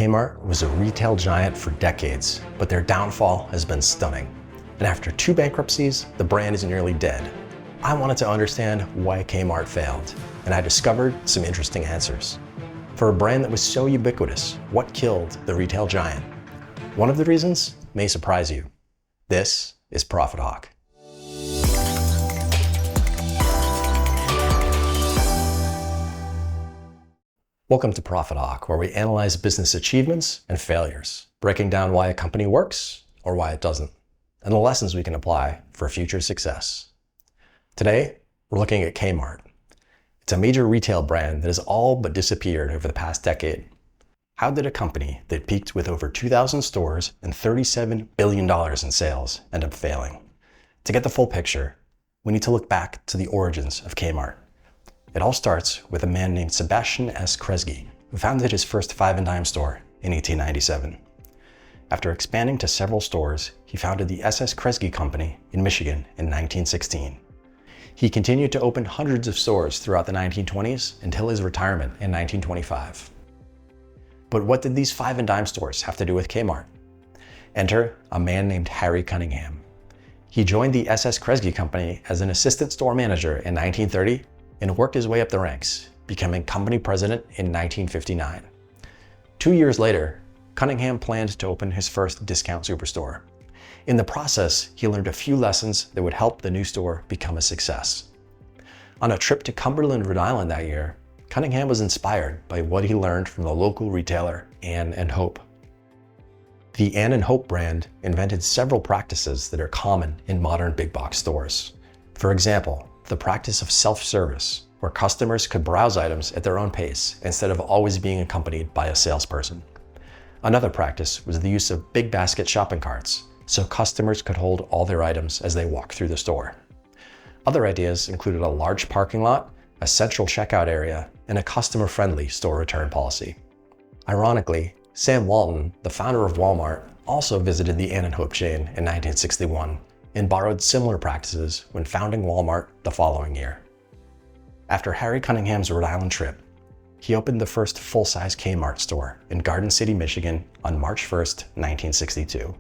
Kmart was a retail giant for decades, but their downfall has been stunning. And after 2 bankruptcies, the brand is nearly dead. I wanted to understand why Kmart failed, and I discovered some interesting answers. For a brand that was so ubiquitous, what killed the retail giant? One of the reasons may surprise you. This is Profit Hawk. Welcome to Profit Hawk, where we analyze business achievements and failures, breaking down why a company works or why it doesn't, and the lessons we can apply for future success. Today, we're looking at Kmart. It's a major retail brand that has all but disappeared over the past decade. How did a company that peaked with over 2,000 stores and $37 billion in sales end up failing? To get the full picture, we need to look back to the origins of Kmart. It all starts with a man named Sebastian S. Kresge, who founded his first 5 & Dime store in 1897. After expanding to several stores, he founded the S.S. Kresge Company in Michigan in 1916. He continued to open hundreds of stores throughout the 1920s until his retirement in 1925. But what did these 5 & Dime stores have to do with Kmart? Enter a man named Harry Cunningham. He joined the S.S. Kresge Company as an assistant store manager in 1930 and worked his way up the ranks, becoming company president in 1959. 2 years later, Cunningham planned to open his first discount superstore. In the process, he learned a few lessons that would help the new store become a success. On a trip to Cumberland, Rhode Island that year, Cunningham was inspired by what he learned from the local retailer Ann and Hope. The Ann and Hope brand invented several practices that are common in modern big box stores. For example, the practice of self-service, where customers could browse items at their own pace instead of always being accompanied by a salesperson. Another practice was the use of big basket shopping carts, so customers could hold all their items as they walked through the store. Other ideas included a large parking lot, a central checkout area, and a customer-friendly store return policy. Ironically, Sam Walton, the founder of Walmart, also visited the Ann and Hope chain in 1961 and borrowed similar practices when founding Walmart the following year. After Harry Cunningham's Rhode Island trip, he opened the first full-size Kmart store in Garden City, Michigan on March 1st, 1962.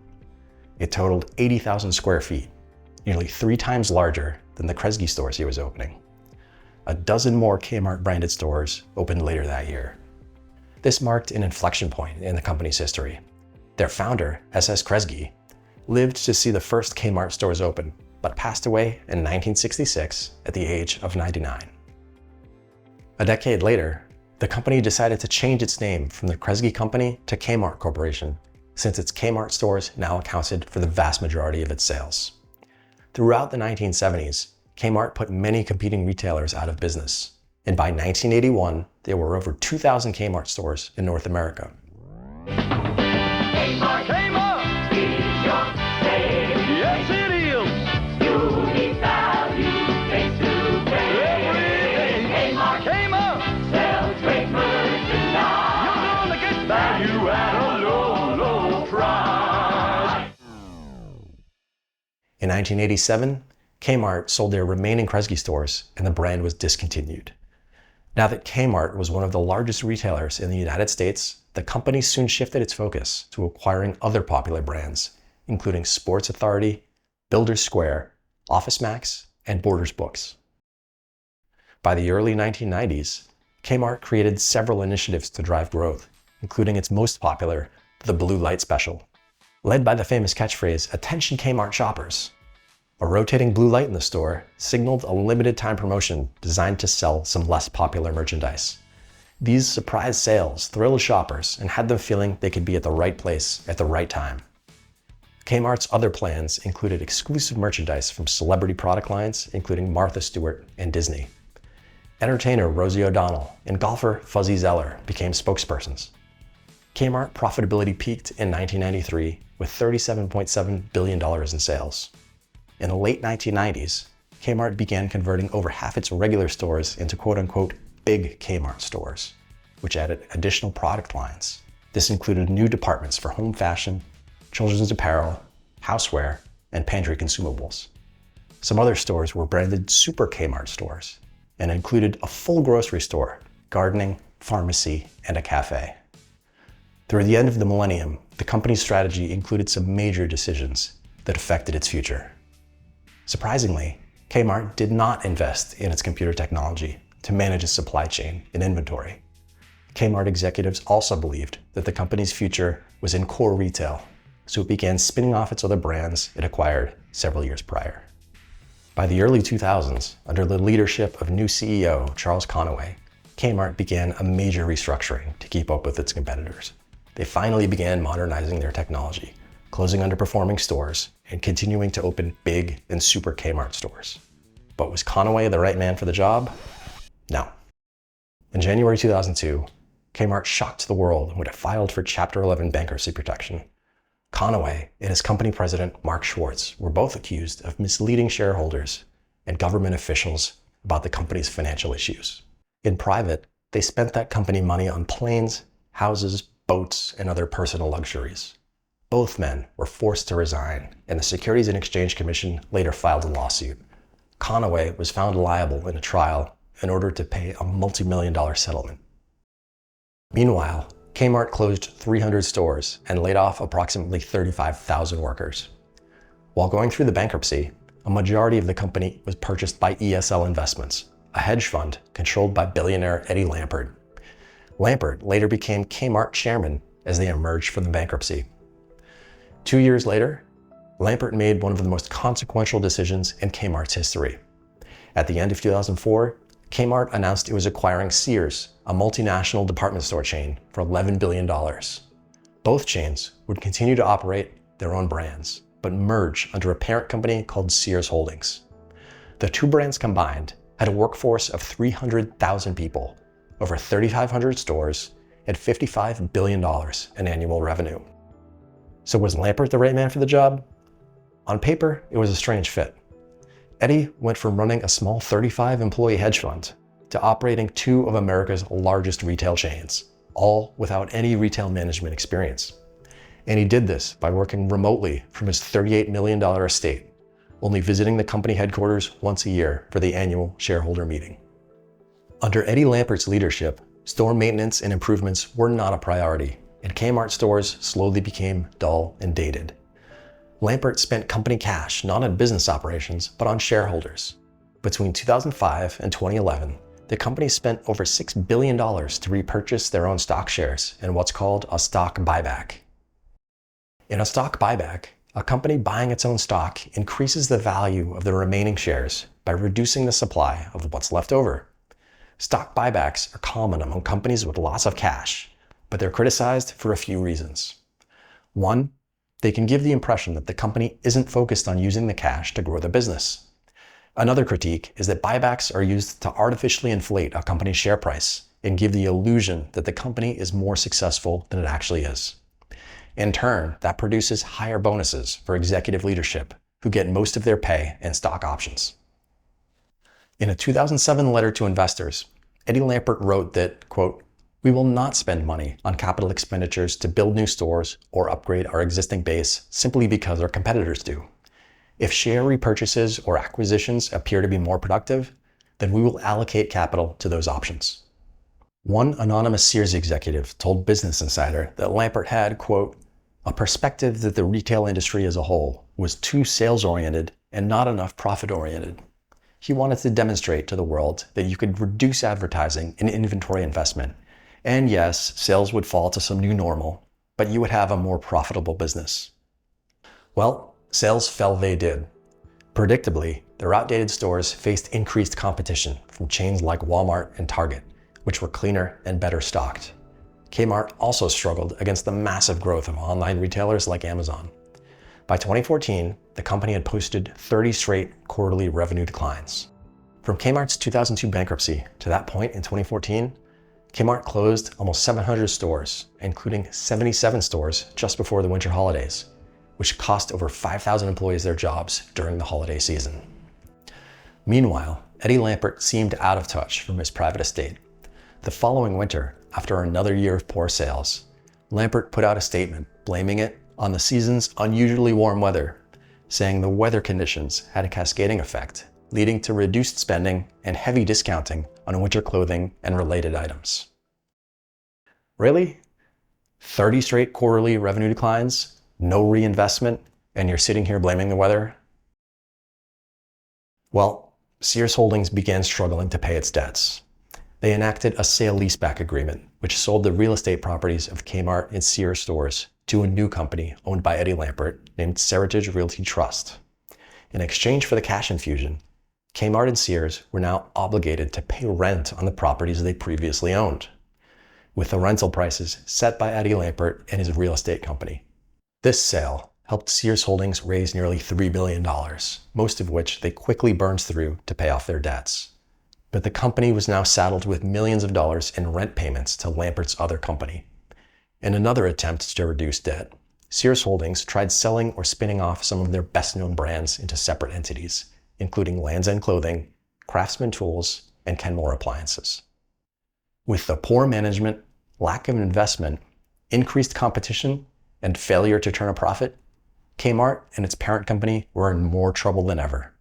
It totaled 80,000 square feet, nearly 3 times larger than the Kresge stores he was opening. A dozen more Kmart branded stores opened later that year. This marked an inflection point in the company's history. Their founder, S.S. Kresge, lived to see the first Kmart stores open, but passed away in 1966 at the age of 99. A decade later, the company decided to change its name from the Kresge Company to Kmart Corporation, since its Kmart stores now accounted for the vast majority of its sales. Throughout the 1970s, Kmart put many competing retailers out of business, and by 1981, there were over 2,000 Kmart stores in North America. Kmart, Kmart, is your name. Yes, it is. Unique value, face to face. Kmart, Kmart, sells great merchandise. You're gonna get value at a low, low price. In 1987, Kmart sold their remaining Kresge stores and the brand was discontinued. Now that Kmart was one of the largest retailers in the United States, the company soon shifted its focus to acquiring other popular brands, including Sports Authority, Builders Square, OfficeMax, and Borders Books. By the early 1990s, Kmart created several initiatives to drive growth, including its most popular, the Blue Light Special. Led by the famous catchphrase, "Attention Kmart shoppers," a rotating blue light in the store signaled a limited time promotion designed to sell some less popular merchandise. These surprise sales thrilled shoppers and had them feeling they could be at the right place at the right time. Kmart's other plans included exclusive merchandise from celebrity product lines, including Martha Stewart and Disney. Entertainer Rosie O'Donnell and golfer Fuzzy Zeller became spokespersons. Kmart profitability peaked in 1993 with $37.7 billion in sales. In the late 1990s, Kmart began converting over half its regular stores into quote-unquote big Kmart stores, which added additional product lines. This included new departments for home fashion, children's apparel, houseware, and pantry consumables. Some other stores were branded Super Kmart stores and included a full grocery store, gardening, pharmacy, and a cafe. Through the end of the millennium, the company's strategy included some major decisions that affected its future. Surprisingly, Kmart did not invest in its computer technology to manage its supply chain and inventory. Kmart executives also believed that the company's future was in core retail, so it began spinning off its other brands it acquired several years prior. By the early 2000s, under the leadership of new CEO Charles Conaway, Kmart began a major restructuring to keep up with its competitors. They finally began modernizing their technology, closing underperforming stores, and continuing to open big and super Kmart stores. But was Conaway the right man for the job? No. In January 2002, Kmart shocked the when it filed for Chapter 11 bankruptcy protection. Conaway and his company president, Mark Schwartz, were both accused of misleading shareholders and government officials about the company's financial issues. In private, they spent that company money on planes, houses, boats, and other personal luxuries. Both men were forced to resign, and the Securities and Exchange Commission later filed a lawsuit. Conaway was found liable in a trial in order to pay a multi-million-dollar settlement. Meanwhile, Kmart closed 300 stores and laid off approximately 35,000 workers. While going through the bankruptcy, a majority of the company was purchased by ESL Investments, a hedge fund controlled by billionaire Eddie Lampert. Lampert later became Kmart chairman as they emerged from the bankruptcy. 2 years later, Lampert made one of the most consequential decisions in Kmart's history. At the end of 2004, Kmart announced it was acquiring Sears, a multinational department store chain, for $11 billion. Both chains would continue to operate their own brands, but merge under a parent company called Sears Holdings. The two brands combined had a workforce of 300,000 people, over 3,500 stores, and $55 billion in annual revenue. So was Lampert the right man for the job? On paper, it was a strange fit. Eddie went from running a small 35-employee hedge fund to operating two of America's largest retail chains, all without any retail management experience. And he did this by working remotely from his $38 million estate, only visiting the company headquarters once a year for the annual shareholder meeting. Under Eddie Lampert's leadership, store maintenance and improvements were not a priority, and Kmart stores slowly became dull and dated. Lampert spent company cash not on business operations, but on shareholders. Between 2005 and 2011, the company spent over $6 billion to repurchase their own stock shares in what's called a stock buyback. In a stock buyback, a company buying its own stock increases the value of the remaining shares by reducing the supply of what's left over. Stock buybacks are common among companies with lots of cash, but they're criticized for a few reasons. One, they can give the impression that the company isn't focused on using the cash to grow the business. Another critique is that buybacks are used to artificially inflate a company's share price and give the illusion that the company is more successful than it actually is. In turn, that produces higher bonuses for executive leadership, who get most of their pay in stock options. In a 2007 letter to investors, Eddie Lampert wrote that, quote, "We will not spend money on capital expenditures to build new stores or upgrade our existing base simply because our competitors do. If share repurchases or acquisitions appear to be more productive, then we will allocate capital to those options." One anonymous Sears executive told Business Insider that Lampert had, quote, "a perspective that the retail industry as a whole was too sales-oriented and not enough profit-oriented. He wanted to demonstrate to the world that you could reduce advertising and inventory investment. And yes, sales would fall to some new normal, but you would have a more profitable business." Well, sales fell they did. Predictably, their outdated stores faced increased competition from chains like Walmart and Target, which were cleaner and better stocked. Kmart also struggled against the massive growth of online retailers like Amazon. By 2014, the company had posted 30 straight quarterly revenue declines. From Kmart's 2002 bankruptcy to that point in 2014, Kmart closed almost 700 stores, including 77 stores just before the winter holidays, which cost over 5,000 employees their jobs during the holiday season. Meanwhile, Eddie Lampert seemed out of touch from his private estate. The following winter, after another year of poor sales, Lampert put out a statement blaming it on the season's unusually warm weather, saying the weather conditions had a cascading effect, leading to reduced spending and heavy discounting on winter clothing and related items. Really? 30 straight quarterly revenue declines, no reinvestment, and you're sitting here blaming the weather? Well, Sears Holdings began struggling to pay its debts. They enacted a sale-leaseback agreement, which sold the real estate properties of Kmart and Sears stores to a new company owned by Eddie Lampert named Seritage Realty Trust. In exchange for the cash infusion, Kmart and Sears were now obligated to pay rent on the properties they previously owned, with the rental prices set by Eddie Lampert and his real estate company. This sale helped Sears Holdings raise nearly $3 billion, most of which they quickly burned through to pay off their debts. But the company was now saddled with millions of dollars in rent payments to Lampert's other company. In another attempt to reduce debt, Sears Holdings tried selling or spinning off some of their best-known brands into separate entities, including Lands' End Clothing, Craftsman Tools, and Kenmore Appliances. With the poor management, lack of investment, increased competition, and failure to turn a profit, Kmart and its parent company were in more trouble than ever.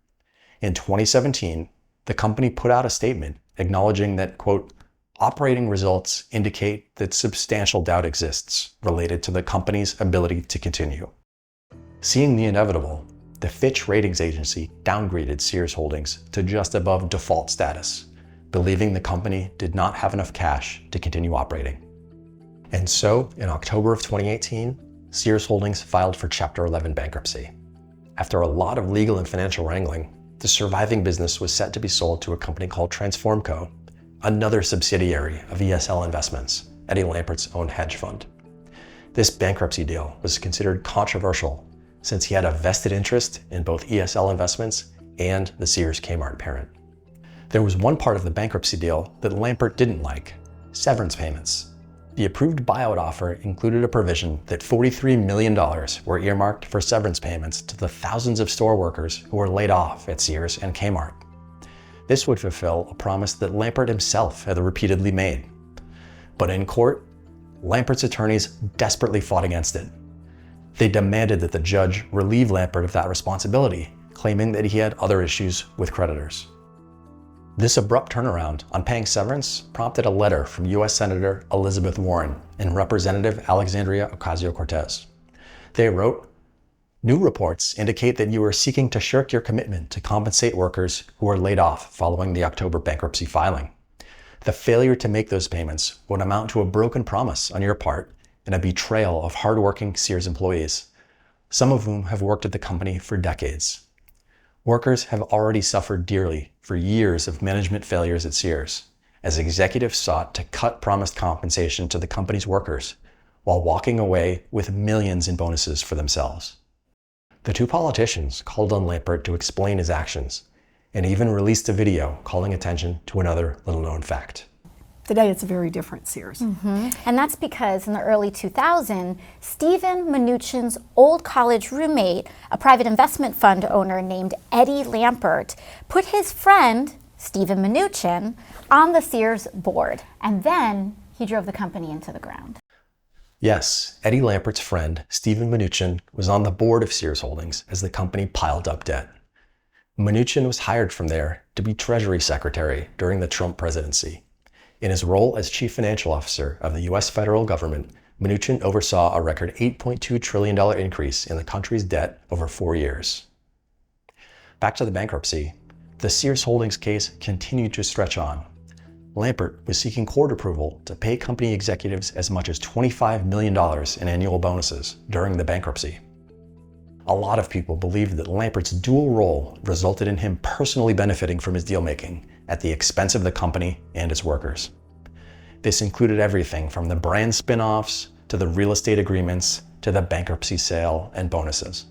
In 2017, the company put out a statement acknowledging that, quote, operating results indicate that substantial doubt exists related to the company's ability to continue. Seeing the inevitable, the Fitch ratings agency downgraded Sears Holdings to just above default status, believing the company did not have enough cash to continue operating. And so, in October of 2018, Sears Holdings filed for Chapter 11 bankruptcy. After a lot of legal and financial wrangling, the surviving business was set to be sold to a company called Transformco, another subsidiary of ESL Investments, Eddie Lampert's own hedge fund. This bankruptcy deal was considered controversial since he had a vested interest in both ESL Investments and the Sears Kmart parent. There was one part of the bankruptcy deal that Lampert didn't like: severance payments. The approved buyout offer included a provision that $43 million were earmarked for severance payments to the thousands of store workers who were laid off at Sears and Kmart. This would fulfill a promise that Lampert himself had repeatedly made. But in court, Lampert's attorneys desperately fought against it. They demanded that the judge relieve Lampert of that responsibility, claiming that he had other issues with creditors. This abrupt turnaround on paying severance prompted a letter from U.S. Senator Elizabeth Warren and Representative Alexandria Ocasio-Cortez. They wrote, "New reports indicate that you are seeking to shirk your commitment to compensate workers who were laid off following the October bankruptcy filing. The failure to make those payments would amount to a broken promise on your part and a betrayal of hardworking Sears employees, some of whom have worked at the company for decades. Workers have already suffered dearly for years of management failures at Sears, as executives sought to cut promised compensation to the company's workers while walking away with millions in bonuses for themselves." The two politicians called on Lampert to explain his actions and even released a video calling attention to another little-known fact. Today it's a very different Sears. And that's because in the early 2000s, Stephen Mnuchin's old college roommate, a private investment fund owner named Eddie Lampert, put his friend, Stephen Mnuchin, on the Sears board. And then he drove the company into the ground. Yes, Eddie Lampert's friend, Stephen Mnuchin, was on the board of Sears Holdings as the company piled up debt. Mnuchin was hired from there to be Treasury Secretary during the Trump presidency. In his role as Chief Financial Officer of the U.S. federal government, Mnuchin oversaw a record $8.2 trillion increase in the country's debt over 4 years. Back to the bankruptcy, the Sears Holdings case continued to stretch on. Lampert was seeking court approval to pay company executives as much as $25 million in annual bonuses during the bankruptcy. A lot of people believed that Lampert's dual role resulted in him personally benefiting from his deal-making at the expense of the company and its workers. This included everything from the brand spin-offs to the real estate agreements to the bankruptcy sale and bonuses.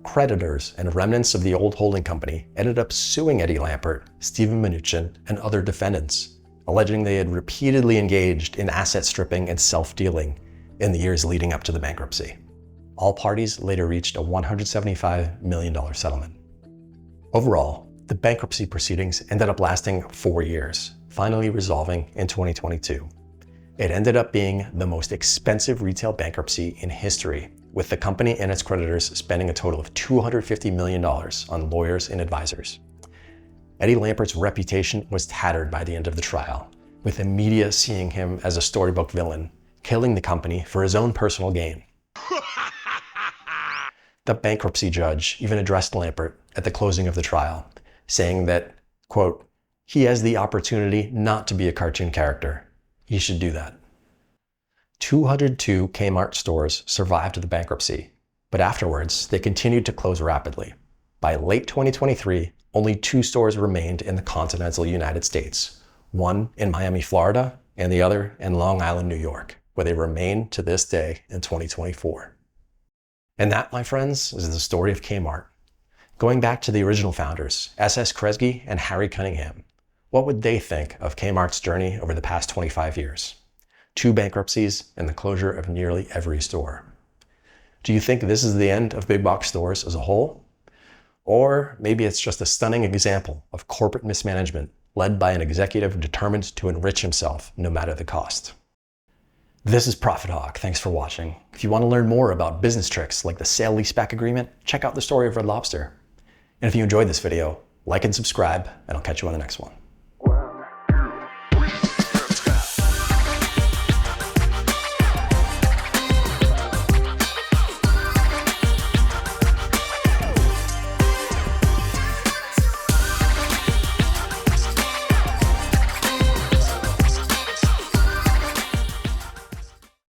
Creditors and remnants of the old holding company ended up suing Eddie Lampert, Stephen Mnuchin, and other defendants, alleging they had repeatedly engaged in asset stripping and self-dealing in the years leading up to the bankruptcy. All parties later reached a $175 million settlement. Overall, the bankruptcy proceedings ended up lasting 4 years, finally resolving in 2022. It ended up being the most expensive retail bankruptcy in history, with the company and its creditors spending a total of $250 million on lawyers and advisors. Eddie Lampert's reputation was tattered by the end of the trial, with the media seeing him as a storybook villain killing the company for his own personal gain. The bankruptcy judge even addressed Lampert at the closing of the trial, saying that, quote, he has the opportunity not to be a cartoon character. He should do that. 202 Kmart stores survived the bankruptcy, but afterwards they continued to close rapidly. By late 2023, only 2 stores remained in the continental United States, one in Miami, Florida, and the other in Long Island, New York, where they remain to this day in 2024. And that, my friends, is the story of Kmart. Going back to the original founders, S.S. Kresge and Harry Cunningham, what would they think of Kmart's journey over the past 25 years? 2 bankruptcies and the closure of nearly every store. Do you think this is the end of big box stores as a whole? Or maybe it's just a stunning example of corporate mismanagement led by an executive determined to enrich himself no matter the cost. This is Profit Hawk. Thanks for watching. If you want to learn more about business tricks like the sale-leaseback agreement, check out the story of Red Lobster. And if you enjoyed this video, like and subscribe, and I'll catch you on the next one.